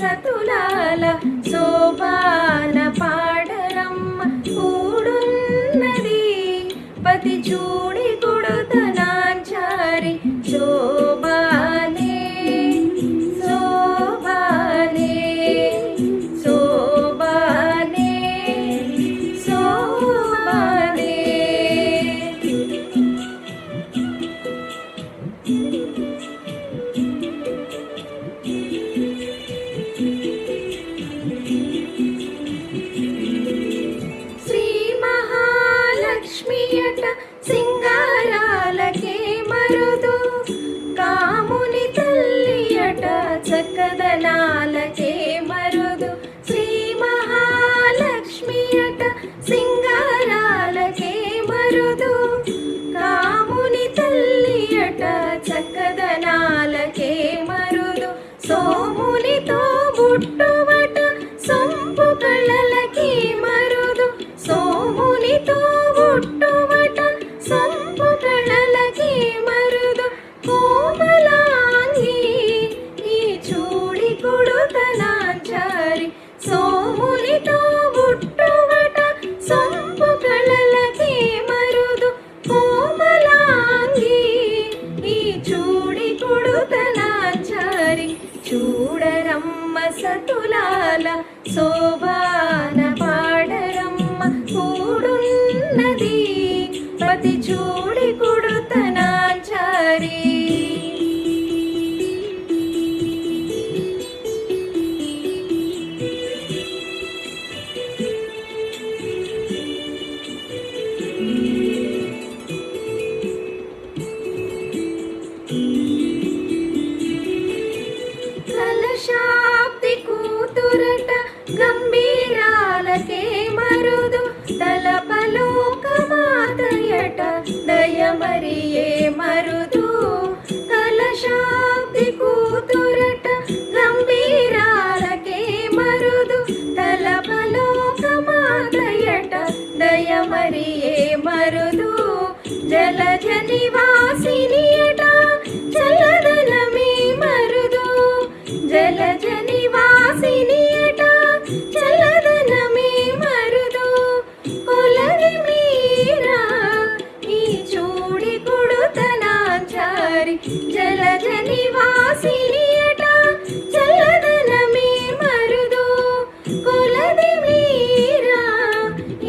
సతులాల శోభాన పాడరమ్మ కూడున్నది పతి చూడి కొడుతనాంచారి శోభానే శోభానే శోభానే శోభానే. శ్రీ మహాలక్ష్మియట సింగారాలకే మరుదు కాముని తల్లియట చక్కదనాలకే మరుదు. శ్రీ మహాలక్ష్మియట సింగారాలకే మరుదు కాముని తల్లియట చక్కదనాలకే మరుదు. సోమునితో బుట్టువట సొంపు కళలకి మరుదు సోమునితో బుట్టువట సొంపు కళలకి మరుదు. కోమలాంగి ఈ చూడి కొడుతనాంచారి సోమునితో బుట్టువట సొంపు కళలకి మరుదు. కోమలాంగి ఈ చూడి కొడుతనాంచారి చూడరమ్మ సతులాల శోభాన పాడరమ్మ కూడున్నది పతి చూడి కొడుతనాంచారి. కలశాబ్ది కూతురట గంభీరాలకే మరుదు తలపలోకమాతయట దయమరియే మరుదు. కలశాబ్ది కూతురట గంభీరాలకే మరుదు తలపలోకమాతయట దయమరియే మరుదు. జలజ నివాసినియట చల్లదనమే మరుదు జలజ నివాసినియట చల్లదనమే మరుదు. కొలది మీరా ఈ చూడి కొడుతనాంచారి జలజ నివాసినియట చల్లదనమే మరుదు. కొలది మీరా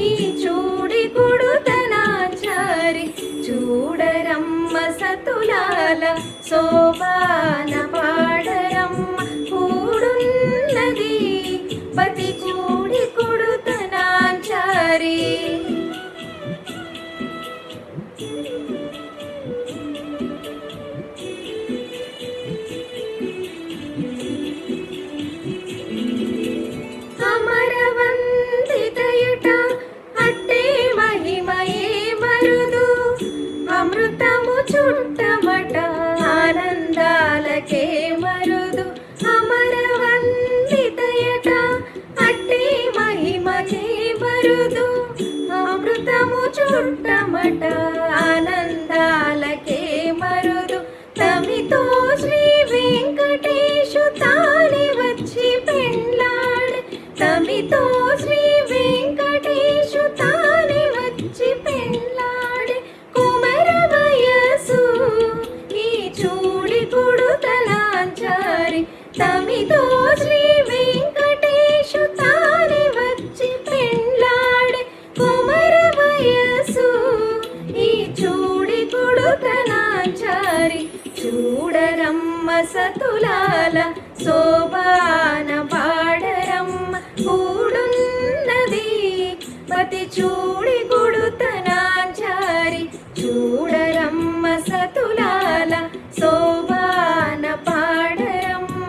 ఈ చూడి కొడుతనాంచారి చూడరమ్మ సతులాల శోభాన పాడరమ్మ కూడున్నది పతి చూడి కొడుతనాంచారి. అమరవందితయట అట్టే మహిమయే మరుదు అమృతము చుట్టమట ఆనందాలకే మరుదు. అమరవందితయట అట్టే మహిమకే మరుదు అమృతము చుట్టమట ఆనందాలకే మరుదు. తమితో శ్రీ వెంకటేశు తానే వచ్చి పెండ్లాడే తమితో శ్రీ వెంకటేశు తానే వచ్చి పెండ్లాడే. కుమర వయసు ఈ చూడి కొడుతనాంచారి తమితో శ్రీ వెంకటేశు తానే వచ్చి పెండ్లాడే. కుమర వయసు ఈ చూడి కొడుతనాంచారి చూడరమ్మ సతులాల శోభాన పాడరమ్మ కూడున్నది పతి చూడి కొడుతనాంచారి చూడరమ్మ సతులాల శోభాన పాడరమ్మ